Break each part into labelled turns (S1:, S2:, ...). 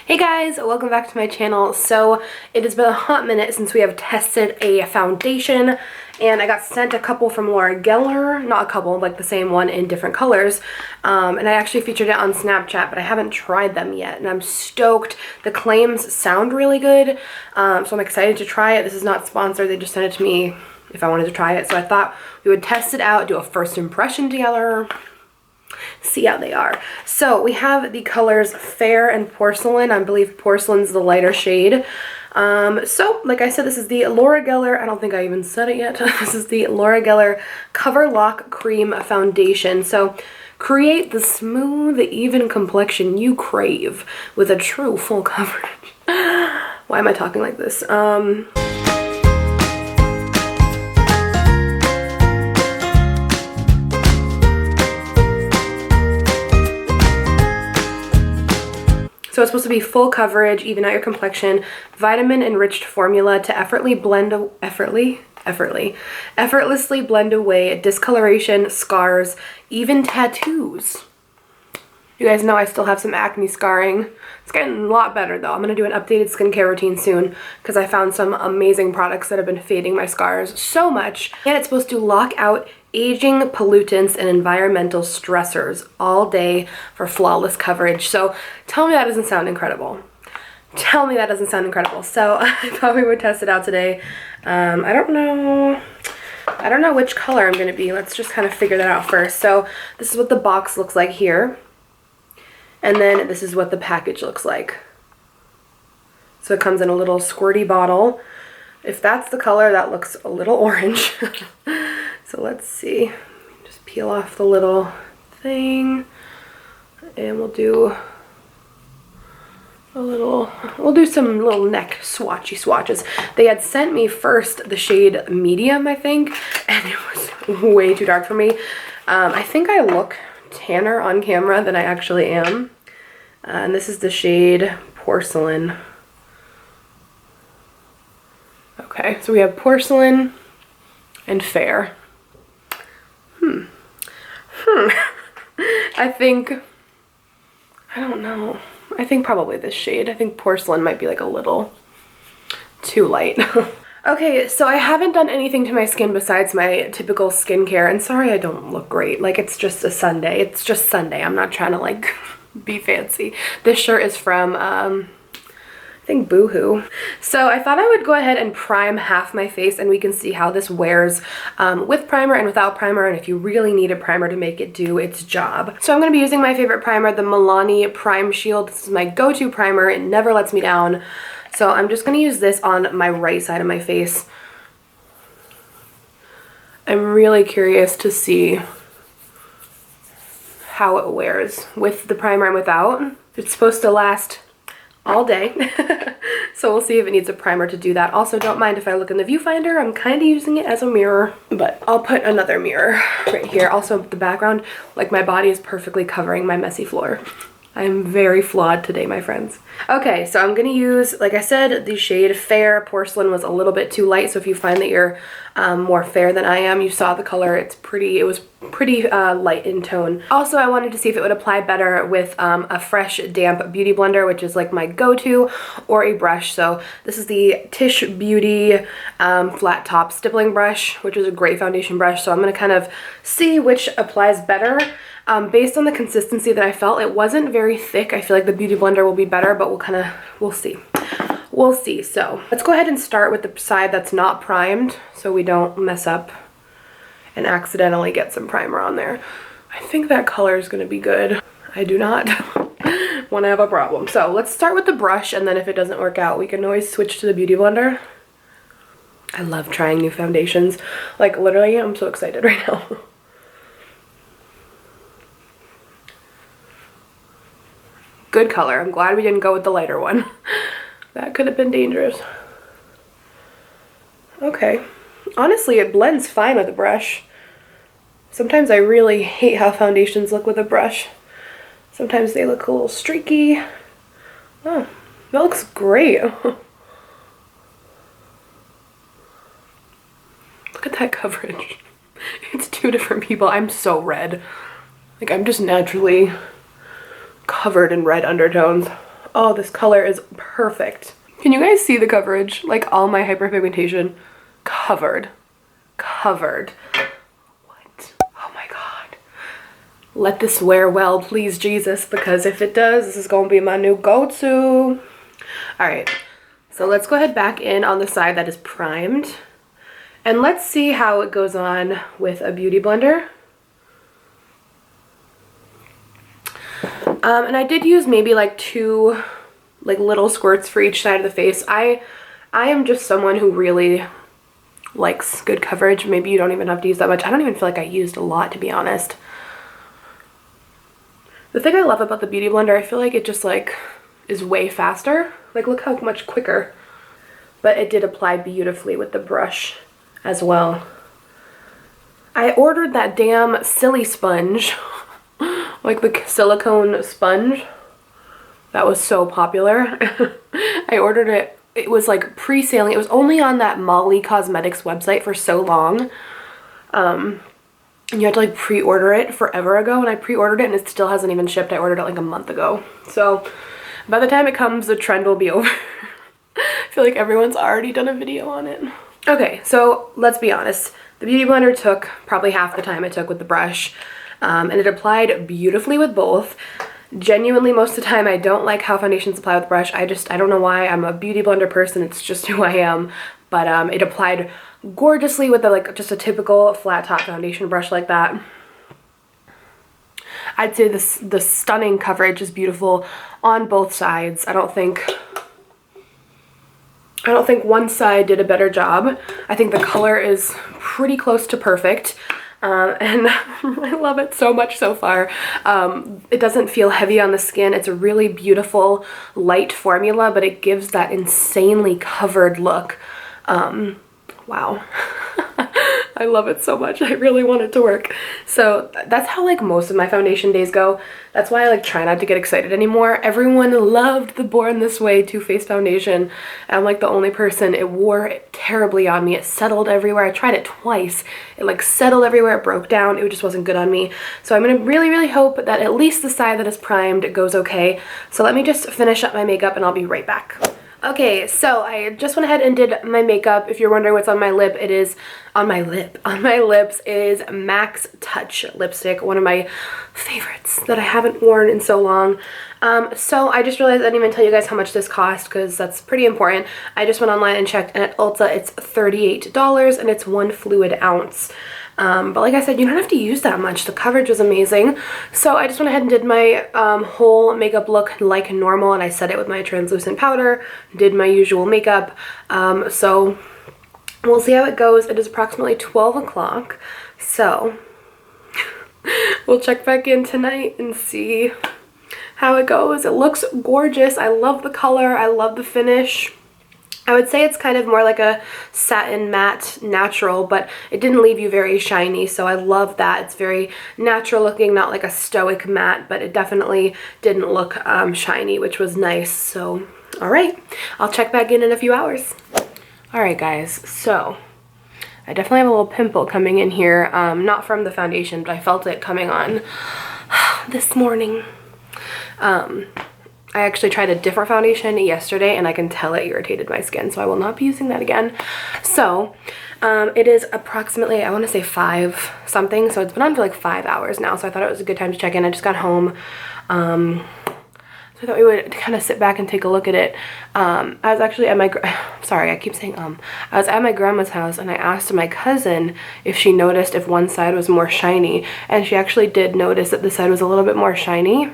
S1: Hey guys, welcome back to my channel. So it has been a hot minute since we have tested a foundation, and I got sent a couple from Laura Geller, not a couple, like the same one in different colors, and I actually featured it on Snapchat, but I haven't tried them yet, and I'm stoked. The claims sound really good, so I'm excited to try it. This is not sponsored, they just sent it to me if I wanted to try it, so I thought we would test it out, do a first impression together, see how they are. So we have the colors Fair and Porcelain. I believe Porcelain's the lighter shade. So like I said, this is the Laura Geller, I don't think I even said it yet. This is the Laura Geller Cover Lock Cream Foundation. So create the smooth, even complexion you crave with a true full coverage. Why am I talking like this? So it's supposed to be full coverage, even out your complexion, vitamin enriched formula to effortlessly blend away discoloration, scars, even tattoos. You guys know I still have some acne scarring. It's getting a lot better though. I'm gonna do an updated skincare routine soon because I found some amazing products that have been fading my scars so much. And it's supposed to lock out aging, pollutants, and environmental stressors all day for flawless coverage. So tell me that doesn't sound incredible. Tell me that doesn't sound incredible. So I thought we would test it out today. I don't know which color I'm gonna be. Let's just kind of figure that out first. So this is what the box looks like here. And then this is what the package looks like. So it comes in a little squirty bottle. If that's the color, that looks a little orange. So let's see. Just peel off the little thing. And we'll do some little neck swatches. They had sent me first the shade medium, I think, and it was way too dark for me. I think I look tanner on camera than I actually am. And this is the shade Porcelain. Okay, so we have Porcelain and Fair. I don't know. I think probably this shade. I think Porcelain might be like a little too light. Okay, so I haven't done anything to my skin besides my typical skincare, and sorry I don't look great. Like, it's just a Sunday. It's just Sunday. I'm not trying to, like, be fancy. This shirt is from, I think Boohoo. So I thought I would go ahead and prime half my face, and we can see how this wears with primer and without primer, and if you really need a primer to make it do its job. So I'm going to be using my favorite primer, the MONAY Prime Shield. This is my go-to primer. It never lets me down. So I'm just going to use this on my right side of my face. I'm really curious to see how it wears with the primer and without. It's supposed to last all day. So we'll see if it needs a primer to do that. Also, don't mind if I look in the viewfinder. I'm kind of using it as a mirror, but I'll put another mirror right here. Also, the background, like, my body is perfectly covering my messy floor. I'm very flawed today, my friends. Okay, so I'm gonna use, like I said, the shade Fair. Porcelain was a little bit too light, so if you find that you're more fair than I am, you saw the color, it was pretty light in tone. Also, I wanted to see if it would apply better with a fresh, damp beauty blender, which is like my go-to, or a brush. So this is the Tish Beauty flat top stippling brush, which is a great foundation brush. So I'm gonna kind of see which applies better. Based on the consistency that I felt, it wasn't very thick. I feel like the beauty blender will be better, but we'll see. We'll see. So let's go ahead and start with the side that's not primed so we don't mess up and accidentally get some primer on there. I think that color is going to be good. I do not want to have a problem. So let's start with the brush, and then if it doesn't work out, we can always switch to the beauty blender. I love trying new foundations. Like, literally, I'm so excited right now. Good color. I'm glad we didn't go with the lighter one. That could have been dangerous. Okay. Honestly, it blends fine with a brush. Sometimes I really hate how foundations look with a brush. Sometimes they look a little streaky. Oh, that looks great. Look at that coverage. It's two different people. I'm so red. Like, I'm just naturally covered in red undertones. Oh, this color is perfect. Can you guys see the coverage? Like all my hyperpigmentation covered. Covered. What? Oh my god. Let this wear well, please, Jesus, because if it does, this is gonna be my new go-to. Alright, so let's go ahead back in on the side that is primed. And let's see how it goes on with a beauty blender. And I did use maybe like 2 like little squirts for each side of the face. I am just someone who really likes good coverage. Maybe you don't even have to use that much. I don't even feel like I used a lot, to be honest. The thing I love about the beauty blender, I feel like it just like is way faster. Like look how much quicker. But it did apply beautifully with the brush as well. I ordered that damn silly sponge. Like the silicone sponge that was so popular. I ordered it. It was like pre-sailing. It was only on that Molly Cosmetics website for so long. And you had to like pre-order it forever ago, and I pre-ordered it and it still hasn't even shipped. I ordered it like a month ago. So by the time it comes, the trend will be over. I feel like everyone's already done a video on it. Okay, so let's be honest. The beauty blender took probably half the time it took with the brush. And it applied beautifully with both. Genuinely, most of the time I don't like how foundations apply with brush. I don't know why. I'm a beauty blender person. It's just who I am. But it applied gorgeously with like just a typical flat top foundation brush like that. I'd say the stunning coverage is beautiful on both sides. I don't think one side did a better job. I think the color is pretty close to perfect. And I love it so much so far. It doesn't feel heavy on the skin. It's a really beautiful light formula, but it gives that insanely covered look. Wow. I love it so much. I really want it to work. So that's how like most of my foundation days go. That's why I like try not to get excited anymore. Everyone loved the Born This Way Too Faced foundation. I'm like the only person. It wore terribly on me. It settled everywhere. I tried it twice. It like settled everywhere. It broke down. It just wasn't good on me. So I'm gonna really, really hope that at least the side that is primed goes okay. So let me just finish up my makeup and I'll be right back. Okay, so I just went ahead and did my makeup. If you're wondering what's on my lip, it is on my lips is Max Touch lipstick, one of my favorites that I haven't worn in so long. So I just realized I didn't even tell you guys how much this cost because that's pretty important. I just went online and checked, and at Ulta it's $38 and it's 1 fluid ounce. But like I said, you don't have to use that much. The coverage is amazing. So I just went ahead and did my whole makeup look like normal, and I set it with my translucent powder, did my usual makeup. So we'll see how it goes. It is approximately 12 o'clock. So we'll check back in tonight and see how it goes. It looks gorgeous. I love the color. I love the finish. I would say it's kind of more like a satin matte natural, but it didn't leave you very shiny, so I love that. It's very natural looking, not like a stoic matte, but it definitely didn't look shiny, which was nice. So, all right, I'll check back in a few hours. All right, guys, so I definitely have a little pimple coming in here, not from the foundation, but I felt it coming on this morning. I actually tried a different foundation yesterday and I can tell it irritated my skin, so I will not be using that again. So it is approximately, I want to say 5 something, so it's been on for like 5 hours now, so I thought it was a good time to check in. I just got home, so I thought we would kind of sit back and take a look at it. I was actually at my, sorry, I keep saying I was at my grandma's house and I asked my cousin if she noticed if one side was more shiny, and she actually did notice that the side was a little bit more shiny.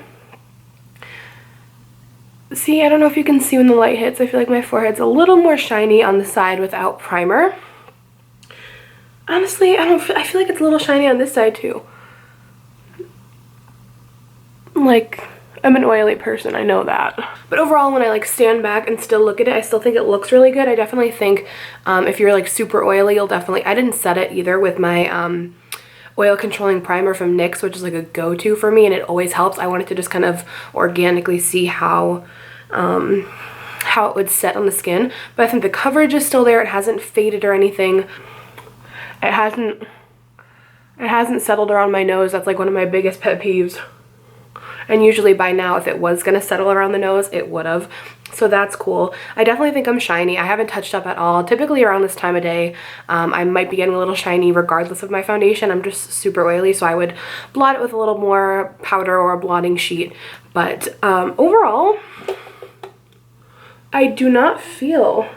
S1: See, I don't know if you can see when the light hits. I feel like my forehead's a little more shiny on the side without primer. Honestly, I feel like it's a little shiny on this side too. Like, I'm an oily person, I know that. But overall, when I like stand back and still look at it, I still think it looks really good. I definitely think if you're like super oily, you'll definitely, I didn't set it either with my oil controlling primer from NYX, which is like a go-to for me, and it always helps. I wanted to just kind of organically see how it would set on the skin, but I think the coverage is still there. It hasn't faded or anything. It hasn't settled around my nose. That's like one of my biggest pet peeves. And usually by now, if it was gonna settle around the nose, it would have. So that's cool. I definitely think I'm shiny. I haven't touched up at all. Typically around this time of day, I might be getting a little shiny regardless of my foundation. I'm just super oily, so I would blot it with a little more powder or a blotting sheet. But overall, I do not feel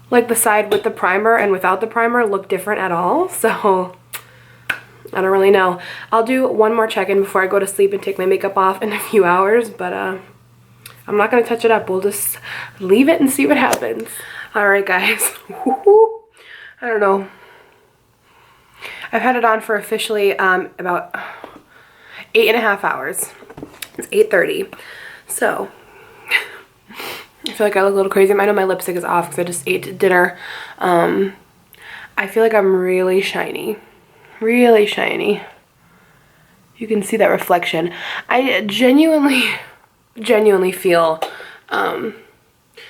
S1: like the side with the primer and without the primer look different at all. So I don't really know. I'll do one more check-in before I go to sleep and take my makeup off in a few hours, but I'm not going to touch it up. We'll just leave it and see what happens. All right, guys. I don't know. I've had it on for officially about 8.5 hours. It's 8:30. So I feel like I look a little crazy. I know my lipstick is off because I just ate dinner. I feel like I'm really shiny. Really shiny. You can see that reflection. I genuinely feel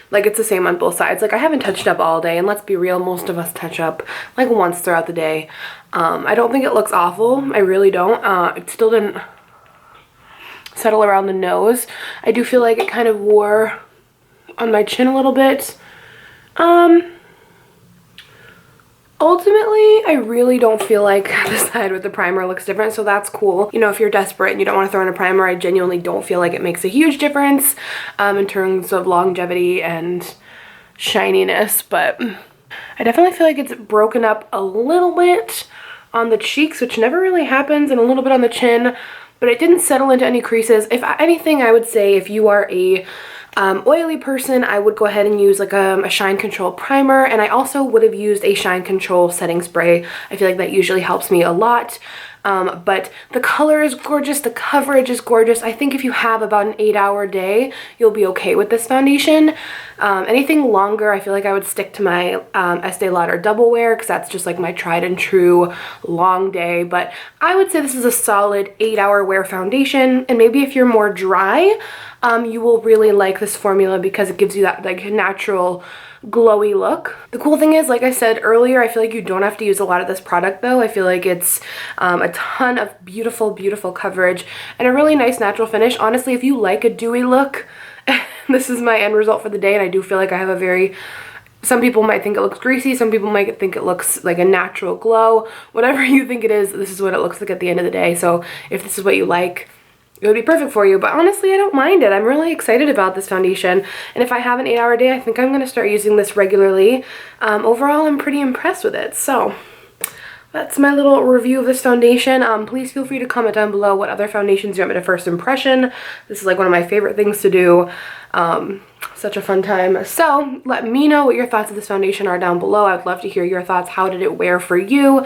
S1: like it's the same on both sides. Like, I haven't touched up all day, and let's be real, most of us touch up like once throughout the day. I don't think it looks awful. I really don't. It still didn't settle around the nose. I do feel like it kind of wore on my chin a little bit. Ultimately, I really don't feel like the side with the primer looks different, so that's cool. You know, if you're desperate and you don't want to throw in a primer, I genuinely don't feel like it makes a huge difference in terms of longevity and shininess, but I definitely feel like it's broken up a little bit on the cheeks, which never really happens, and a little bit on the chin, but it didn't settle into any creases. If anything, I would say if you are a oily person, I would go ahead and use like a shine control primer, and I also would have used a shine control setting spray. I feel like that usually helps me a lot. But the color is gorgeous, the coverage is gorgeous. I think if you have about an 8-hour day, you'll be okay with this foundation. Anything longer, I feel like I would stick to my Estee Lauder Double Wear, because that's just like my tried and true long day. But I would say this is a solid 8-hour wear foundation, and maybe if you're more dry, you will really like this formula because it gives you that like natural glowy look. The cool thing is, like I said earlier, I feel like you don't have to use a lot of this product though. I feel like it's a ton of beautiful, beautiful coverage and a really nice natural finish. Honestly, if you like a dewy look, this is my end result for the day, and I do feel like I have a very, some people might think it looks greasy, some people might think it looks like a natural glow. Whatever you think it is, this is what it looks like at the end of the day. So if this is what you like, it would be perfect for you. But honestly, I don't mind it. I'm really excited about this foundation, and if I have an 8-hour day, I think I'm going to start using this regularly. Overall, I'm pretty impressed with it. So that's my little review of this foundation. Please feel free to comment down below what other foundations you want me to first impression. This is like one of my favorite things to do. Such a fun time. So let me know what your thoughts of this foundation are down below. I would love to hear your thoughts. How did it wear for you?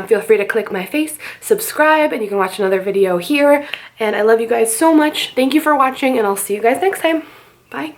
S1: Feel free to click my face, subscribe, and you can watch another video here. And I love you guys so much. Thank you for watching, and I'll see you guys next time. Bye.